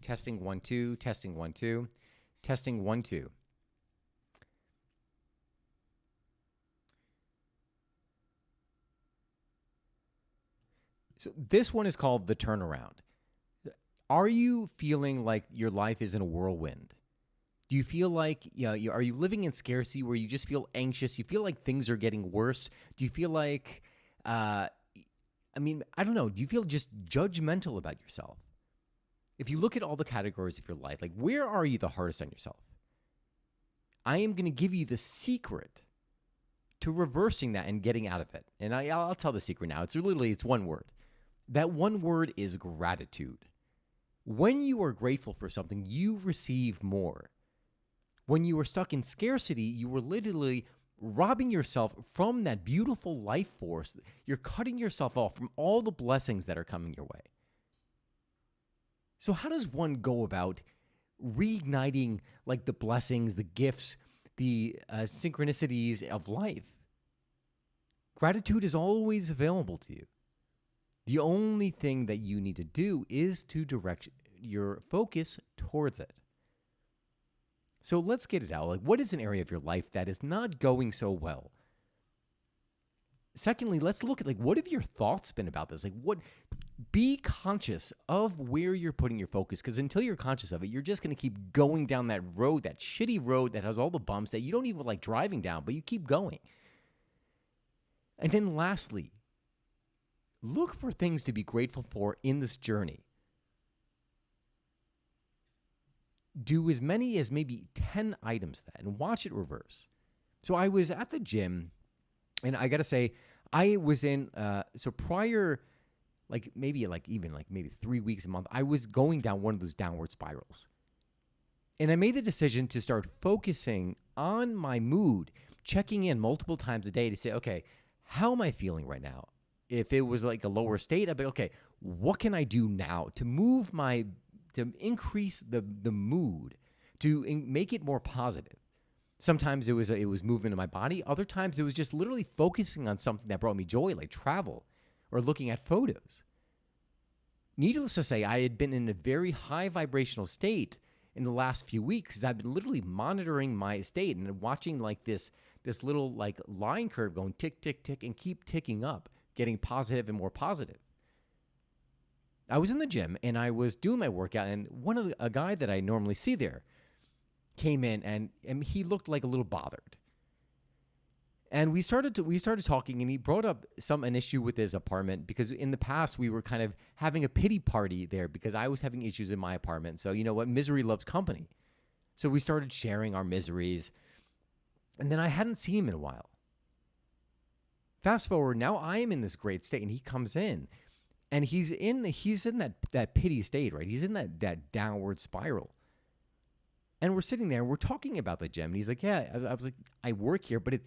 Testing 1 2, testing 1 2, testing 1 2. So this one is called the turnaround. Are you feeling like your life is in a whirlwind? Do you feel like, are you living in scarcity where you just feel anxious? You feel like things are getting worse? Do you feel like, I don't know. Do you feel just judgmental about yourself? If you look at all the categories of your life, like where are you the hardest on yourself? I am going to give you the secret to reversing that and getting out of it. And I'll tell the secret now. It's one word. That one word is gratitude. When you are grateful for something, you receive more. When you are stuck in scarcity, you are literally robbing yourself from that beautiful life force. You're cutting yourself off from all the blessings that are coming your way. So how does one go about reigniting like the blessings, the gifts, the synchronicities of life? Gratitude is always available to you. The only thing that you need to do is to direct your focus towards it. So let's get it out. Like, what is an area of your life that is not going so well? Secondly, let's look at what have your thoughts been about this? Be conscious of where you're putting your focus, because until you're conscious of it, you're just going to keep going down that road, that shitty road that has all the bumps that you don't even like driving down, but you keep going. And then lastly, look for things to be grateful for in this journey. Do as many as maybe 10 items that and watch it reverse. So I was at the gym, and I got to say, I was in, prior, maybe 3 weeks a month, I was going down one of those downward spirals. And I made the decision to start focusing on my mood, checking in multiple times a day to say, okay, how am I feeling right now? If it was like a lower state, I'd be, okay, what can I do now to increase the mood, to make it more positive? Sometimes it was movement in my body. Other times it was just literally focusing on something that brought me joy, like travel or looking at photos. Needless to say, I had been in a very high vibrational state in the last few weeks. I've been literally monitoring my state and watching this little line curve going tick, tick, tick, and keep ticking up, getting positive and more positive. I was in the gym and I was doing my workout, and a guy that I normally see there came in, and he looked like a little bothered. And we started talking, and he brought up an issue with his apartment, because in the past we were kind of having a pity party there because I was having issues in my apartment. So you know what? Misery loves company. So we started sharing our miseries, and then I hadn't seen him in a while. Fast forward, now I am in this great state, and he comes in, and he's in that pity state, right? He's in that downward spiral. And we're sitting there and we're talking about the gym. And he's like, yeah, I was like, I work here, but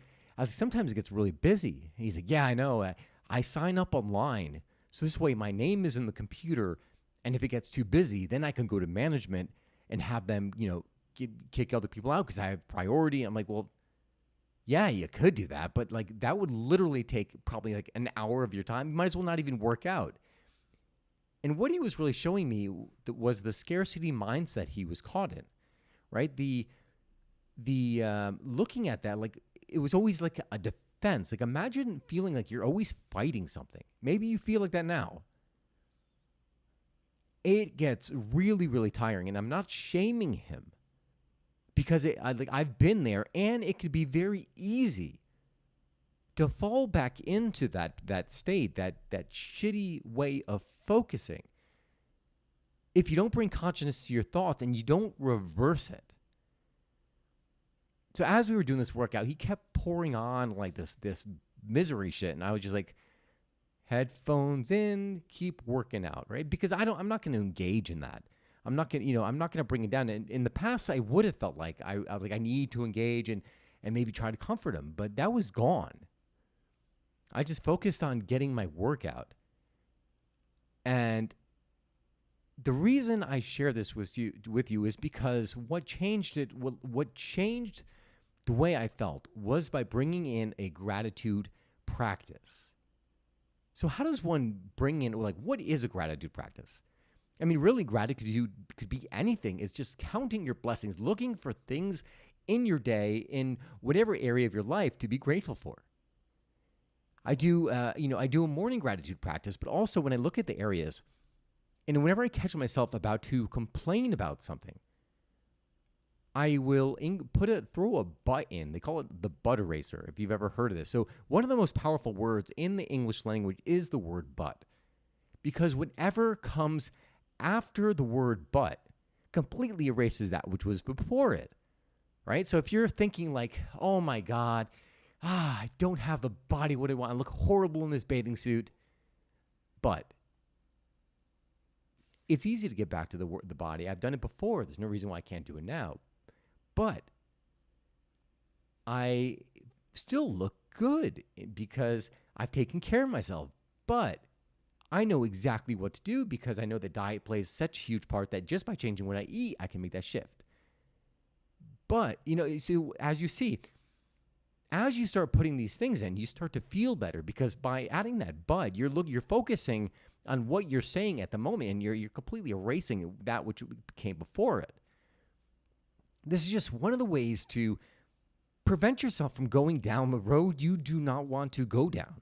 sometimes it gets really busy. And he's like, yeah, I know. I sign up online. So this way my name is in the computer. And if it gets too busy, then I can go to management and have them, kick other people out because I have priority. I'm like, well, yeah, you could do that. But that would literally take probably an hour of your time. You might as well not even work out. And what he was really showing me was the scarcity mindset he was caught in. Right? The looking at that, it was always like a defense. Imagine feeling like you're always fighting something. Maybe you feel like that now. It gets really, really tiring, and I'm not shaming him, because I've been there, and it could be very easy to fall back into that state, that shitty way of focusing, if you don't bring consciousness to your thoughts and you don't reverse it. So as we were doing this workout, he kept pouring on this misery shit, and I was just like, headphones in, keep working out, right? Because I'm not going to engage in that. I'm not going to bring it down. And in the past, I would have felt like I need to engage and maybe try to comfort him, but that was gone. I just focused on getting my workout. And the reason I share this with you is because what changed the way I felt was by bringing in a gratitude practice. So how does one bring in, what is a gratitude practice? I mean, really, gratitude could be anything. It's just counting your blessings, looking for things in your day, in whatever area of your life, to be grateful for. I do, I do a morning gratitude practice, but also when I look at the areas, and whenever I catch myself about to complain about something, I will throw a but in. They call it the but eraser, if you've ever heard of this. So one of the most powerful words in the English language is the word but, because whatever comes after the word but completely erases that which was before it, right? So if you're thinking like, oh my God, I don't have the body what I want. I look horrible in this bathing suit, but it's easy to get back to the body. I've done it before. There's no reason why I can't do it now. But I still look good because I've taken care of myself. But I know exactly what to do because I know that diet plays such a huge part that just by changing what I eat, I can make that shift. But, so as you see, as you start putting these things in, you start to feel better because by adding that but, you're focusing on what you're saying at the moment, and you're completely erasing that which came before it. This is just one of the ways to prevent yourself from going down the road you do not want to go down.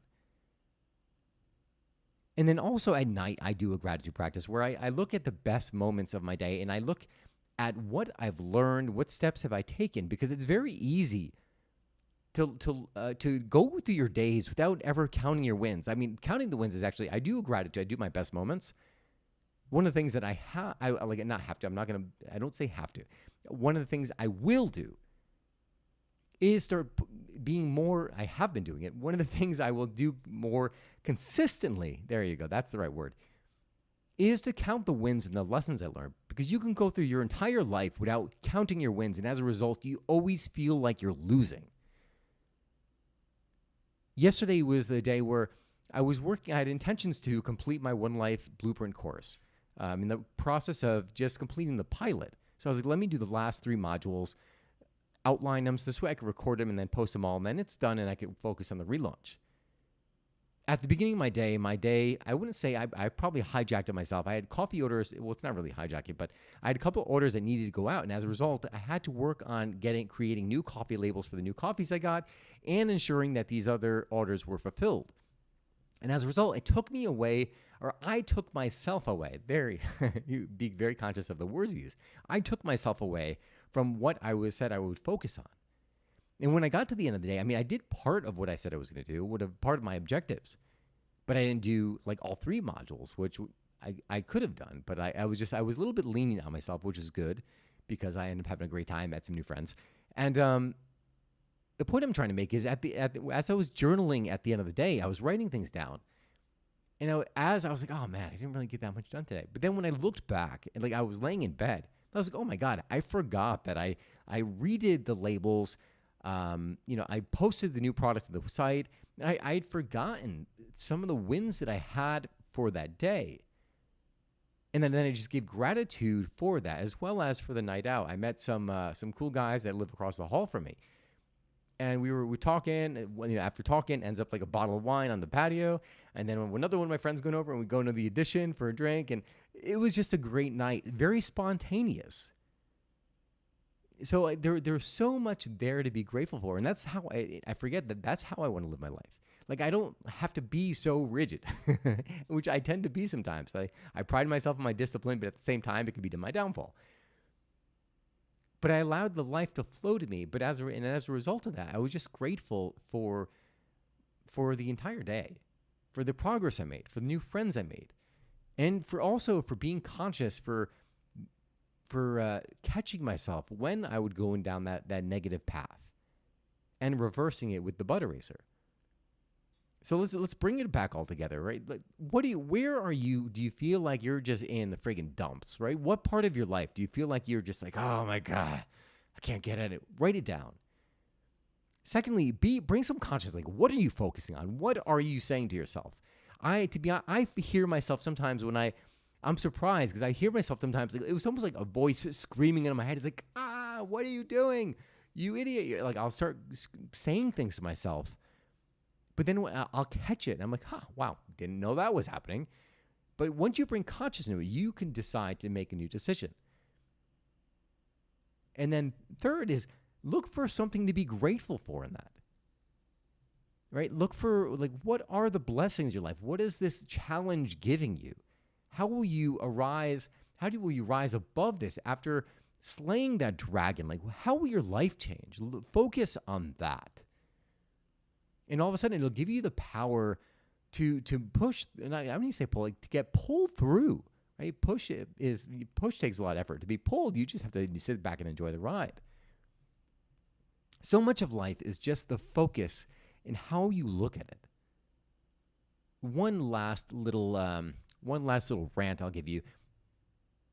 And then also at night, I do a gratitude practice where I look at the best moments of my day and I look at what I've learned, what steps have I taken, because it's very easy to go through your days without ever counting your wins. I mean, counting the wins is actually, I do gratitude. I do my best moments. One of the things that I not have to, I don't say have to. One of the things I will do is start being more, I have been doing it. One of the things I will do more consistently, there you go, that's the right word, is to count the wins and the lessons I learned. Because you can go through your entire life without counting your wins. And as a result, you always feel like you're losing. Yesterday was the day where I had intentions to complete my One Life Blueprint course. In the process of just completing the pilot. So I was like, let me do the last 3 modules, outline them so this way I can record them and then post them all, and then it's done and I can focus on the relaunch. At the beginning of my day, I wouldn't say I probably hijacked it myself. I had coffee orders. Well, it's not really hijacking, but I had a couple of orders that needed to go out. And as a result, I had to work on creating new coffee labels for the new coffees I got and ensuring that these other orders were fulfilled. And as a result, it took me away, or I took myself away. You be very conscious of the words you use. I took myself away from what said I would focus on. And when I got to the end of the day, I mean, I did part of what I said I was going to do, part of my objectives, but I didn't do like all 3 modules, which I could have done. But I was a little bit lenient on myself, which is good because I ended up having a great time, met some new friends. And the point I'm trying to make is as I was journaling at the end of the day, I was writing things down. And as I was like, oh man, I didn't really get that much done today. But then when I looked back and I was laying in bed, I was like, oh my God, I forgot that I redid the labels. I posted the new product to the site. And I'd forgotten some of the wins that I had for that day. And then I just gave gratitude for that, as well as for the night out. I met some cool guys that live across the hall from me. And we were talking, after talking, ends up like a bottle of wine on the patio. And then another one of my friends going over and we go into the Addition for a drink. And it was just a great night, very spontaneous. So there's so much there to be grateful for. And that's how I forget that's how I want to live my life. Like, I don't have to be so rigid, which I tend to be sometimes. I pride myself on my discipline, but at the same time, it could be to my downfall. But I allowed the life to flow to me. But as a result of that, I was just grateful for the entire day, for the progress I made, for the new friends I made, and for being conscious, for catching myself when I would go down that negative path, and reversing it with the but eraser. So let's bring it back all together, right? Like, where are you? Do you feel like you're just in the friggin' dumps, right? What part of your life do you feel like you're just like, oh my God, I can't get at it? Write it down. Secondly, bring some consciousness. Like, what are you focusing on? What are you saying to yourself? I hear myself sometimes when I'm surprised because I hear myself sometimes. Like, it was almost like a voice screaming in my head. It's like, what are you doing? You idiot. Like, I'll start saying things to myself. But then I'll catch it, and I'm like, wow, didn't know that was happening. But once you bring consciousness into it, you can decide to make a new decision. And then third is look for something to be grateful for in that. Right? Look for, like, what are the blessings in your life? What is this challenge giving you? How will you arise? Will you rise above this after slaying that dragon? Like, how will your life change? Focus on that. And all of a sudden, it'll give you the power to push. And I don't even say pull, like, to get pulled through. Right? Push takes a lot of effort. To be pulled, you just have to sit back and enjoy the ride. So much of life is just the focus in how you look at it. One last little rant I'll give you.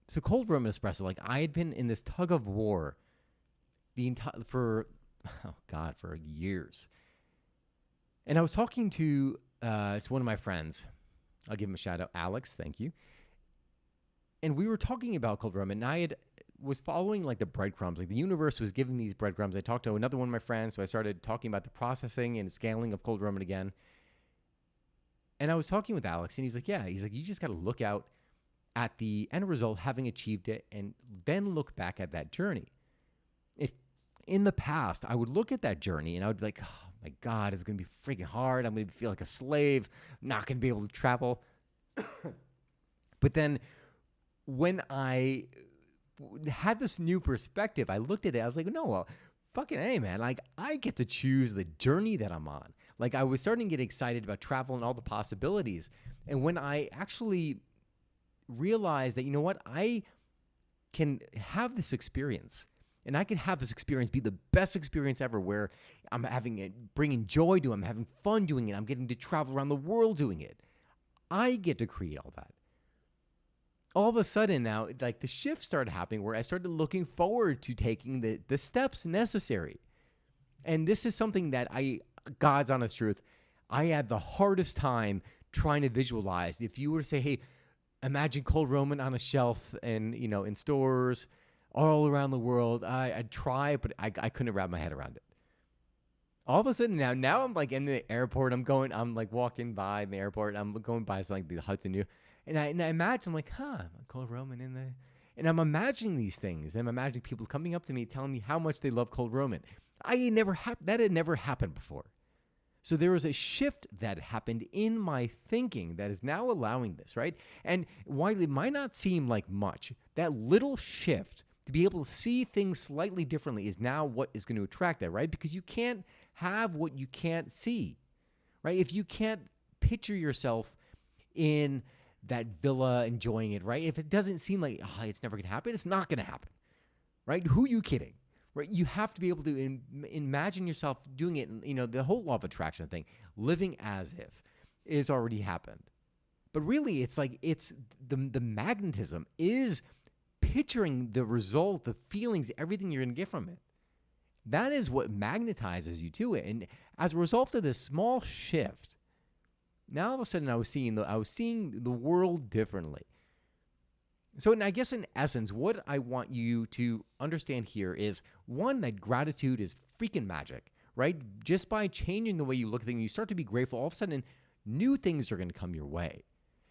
So cold rum and espresso, like, I had been in this tug of war for years. And I was talking to one of my friends. I'll give him a shout out, Alex. Thank you. And we were talking about cold rum, and I was following, like, the breadcrumbs. Like, the universe was giving these breadcrumbs. I talked to another one of my friends, so I started talking about the processing and scaling of cold rum again. And I was talking with Alex, and he's like, you just got to look out at the end result, having achieved it, and then look back at that journey. If in the past, I would look at that journey, and I would be like, oh my God, it's going to be freaking hard. I'm going to feel like a slave, not going to be able to travel. But then when I had this new perspective, I looked at it, I was like, no, well, fucking A, man. Like, I get to choose the journey that I'm on. Like, I was starting to get excited about travel and all the possibilities. And when I actually realized that, you know what, I can have this experience, and I can have this experience be the best experience ever, where I'm bringing joy to it, I'm having fun doing it, I'm getting to travel around the world doing it. I get to create all that. All of a sudden now, like, the shift started happening where I started looking forward to taking the steps necessary. And this is something that God's honest truth, I had the hardest time trying to visualize. If you were to say, hey, imagine cold Roman on a shelf and, in stores all around the world, I'd try, but I couldn't wrap my head around it. All of a sudden now I'm, like, in the airport. I'm like walking by the airport. I'm going by something like the Hudson New. And I imagine, I'm like, cold Roman in there. And I'm imagining these things. And I'm imagining people coming up to me, telling me how much they love cold Roman. That had never happened before. So there was a shift that happened in my thinking that is now allowing this, right? And while it might not seem like much, that little shift to be able to see things slightly differently is now what is going to attract that, right? Because you can't have what you can't see, right? If you can't picture yourself in that villa enjoying it, right? If it doesn't seem like it's never going to happen, it's not going to happen, right? Who are you kidding, right? You have to be able to imagine yourself doing it. The whole law of attraction thing, living as if, is already happened. But really, it's like the magnetism is picturing the result, the feelings, everything you're going to get from it. That is what magnetizes you to it. And as a result of this small shift, now all of a sudden I was seeing the world differently. So I guess in essence, what I want you to understand here is, one, that gratitude is freaking magic, right? Just by changing the way you look at things, you start to be grateful. All of a sudden, new things are going to come your way.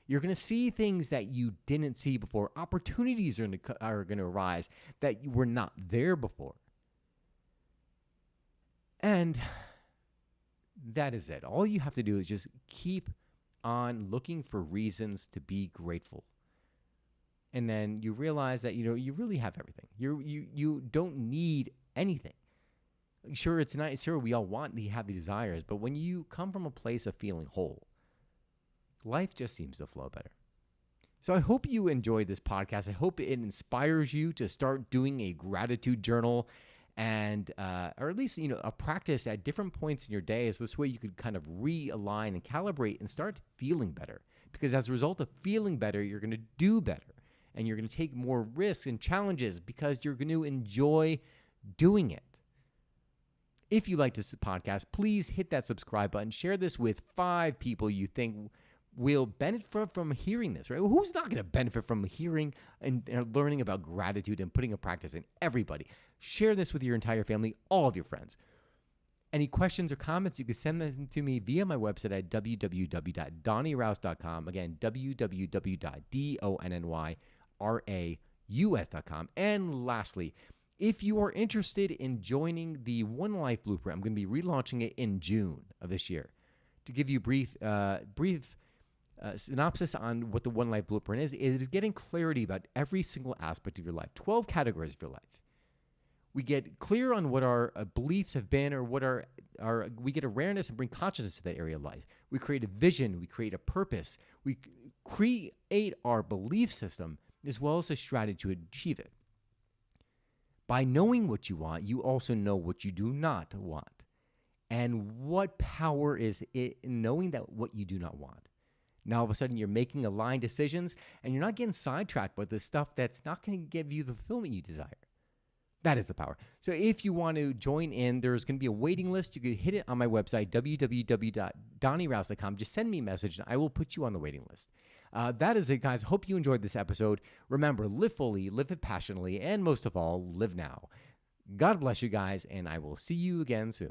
You're going to see things that you didn't see before. Opportunities are going to arise that were not there before. And that is it. All you have to do is just keep on looking for reasons to be grateful. And then you realize that, you really have everything. You don't need anything. Sure, it's nice. Sure, we all want to have the desires. But when you come from a place of feeling whole, life just seems to flow better. So I hope you enjoyed this podcast. I hope it inspires you to start doing a gratitude journal, and or at least a practice at different points in your day. So this way you could kind of realign and calibrate and start feeling better. Because as a result of feeling better, you're going to do better, and you're going to take more risks and challenges because you're going to enjoy doing it. If you like this podcast, please hit that subscribe button. Share this with 5 people you think will benefit from hearing this, right? Well, who's not going to benefit from hearing and learning about gratitude and putting a practice in? Everybody. Share this with your entire family, all of your friends. Any questions or comments, you can send them to me via my website at www.donnyrouse.com. Again, www.donnyraus.com. And lastly, if you are interested in joining the One Life Blueprint, I'm going to be relaunching it in June of this year. To give you a brief synopsis on what the One Life Blueprint is, it is getting clarity about every single aspect of your life, 12 categories of your life. We get clear on what our beliefs have been, or what we get awareness and bring consciousness to that area of life. We create a vision, we create a purpose, we create our belief system as well as a strategy to achieve it. By knowing what you want, you also know what you do not want. And what power is it in knowing that what you do not want? Now, all of a sudden, you're making aligned decisions, and you're not getting sidetracked by the stuff that's not going to give you the fulfillment you desire. That is the power. So if you want to join in, there's going to be a waiting list. You can hit it on my website, www.donnyrouse.com. Just send me a message, and I will put you on the waiting list. That is it, guys. Hope you enjoyed this episode. Remember, live fully, live it passionately, and most of all, live now. God bless you guys, and I will see you again soon.